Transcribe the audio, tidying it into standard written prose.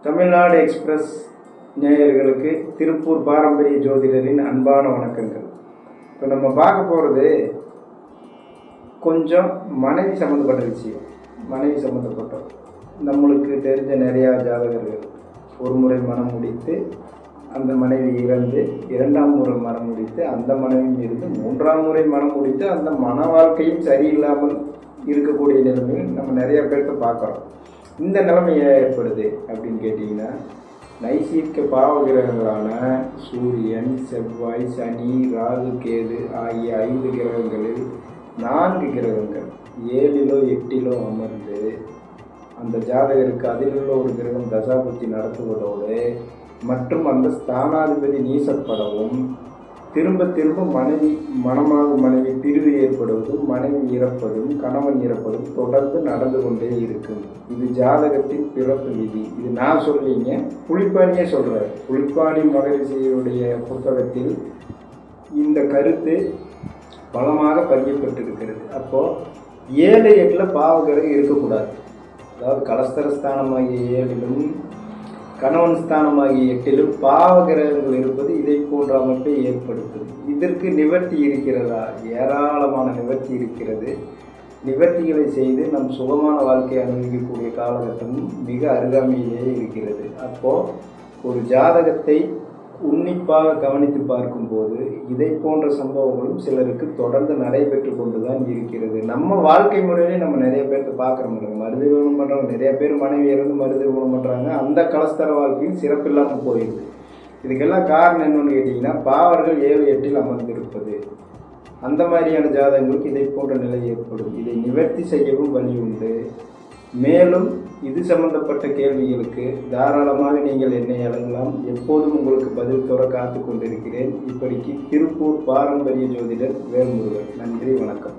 Tamil Nadu express நேயர்களுக்கு திருப்பூர் பாரம்பரிய ஜோதிடரின் அன்பான வணக்கங்கள். இப்போ நம்ம பார்க்க போகிறது கொஞ்சம் மனைவி சம்மந்தப்பட்ட விஷயம். மனைவி சம்மந்தப்பட்டோம். நம்மளுக்கு தெரிஞ்ச நிறையா ஜாதகர்கள் ஒரு முறை மனம் முடித்து அந்த மனைவி இறந்து, இரண்டாம் முறை மனம் முடித்து அந்த மனைவியும் இருந்து, மூன்றாம் முறை மனம் முடித்து அந்த மன வாழ்க்கையும் சரியில்லாமல் இருக்கக்கூடிய நிலைமையில் நம்ம நிறைய பேர்த்த பார்க்குறோம். இந்த நிலைமை ஏற்படுது அப்படின்னு கேட்டிங்கன்னா, நைசீர்க்க பாவ கிரகங்களான சூரியன், செவ்வாய், சனி, ராகு, கேது ஆகிய 5 கிரகங்களில் 4 கிரகங்கள் 7லோ 8லோ அமர்ந்து அந்த ஜாதகருக்கு அதில் உள்ள ஒரு கிரகம் தசாபுத்தி நடத்துவதோடு மற்றும் அந்த ஸ்தானாதிபதி நீசப்படவும், திரும்ப திரும்ப மனைவி பிரிவு ஏற்படுவதும், மனைவி இறப்பதும், கணவன் இறப்பதும் தொடர்ந்து நடந்து கொண்டே இருக்கும். இது ஜாதகத்தின் பிறப்பு விதி. இது நான் சொல்லிங்க, புலிப்பாணியே சொல்கிறார். புலிப்பாணி மகரிஷியுடைய புத்தகத்தில் இந்த கருத்து பலமாக பதியப்பட்டிருக்கிறது. அப்போது 7, 8 பாவகிரகம் இருக்கக்கூடாது. அதாவது கலஸ்தரஸ்தானமாகிய 7லும் கணவன் ஸ்தானமாகிய 8லும் பாவகிரகங்கள் இருப்பது இதை போன்ற அமைப்பை ஏற்படுத்தும். இதற்கு நிவர்த்தி இருக்கிறதா? ஏராளமான நிவர்த்தி இருக்கிறது. நிவர்த்திகளை செய்து நம் சுகமான வாழ்க்கையை அனுபவிக்கக்கூடிய காலகட்டம் மிக அருகாமையிலேயே இருக்கிறது. அப்போது ஒரு ஜாதகத்தை உன்னிப்பாக கவனித்து பார்க்கும்போது இதை போன்ற சம்பவங்களும் சிலருக்கு தொடர்ந்து நடைபெற்று கொண்டு தான் இருக்கிறது. நம்ம வாழ்க்கை முறையிலே நம்ம நிறைய பேர்த்து பார்க்குறோம். மருது திருமணம் பண்ணுறவங்க நிறைய பேர் மனைவி இருந்து மருது திருமணம் பண்ணுறாங்க. அந்த கலஸ்தர வாழ்க்கையும் சிறப்பில்லாமல் போயிடுது. இதுக்கெல்லாம் காரணம் என்னன்னு கேட்டிங்கன்னா, பாவர்கள் 7, 8ல் அமர்ந்திருப்பது. அந்த மாதிரியான ஜாதகங்களுக்கு இதை போன்ற நிலை ஏற்படும். இதை நிவர்த்தி செய்யவும் வழி உண்டு. மேலும் இது சம்பந்தப்பட்ட கேள்விகளுக்கு தாராளமாக நீங்கள் என்னை அணுகலாம். எப்போதும் உங்களுக்கு பதில் தர காத்து கொண்டிருக்கிறேன். இப்படிக்கு திருப்பூர் பாரம்பரிய ஜோதிடர் வேல்முருகன். நன்றி, வணக்கம்.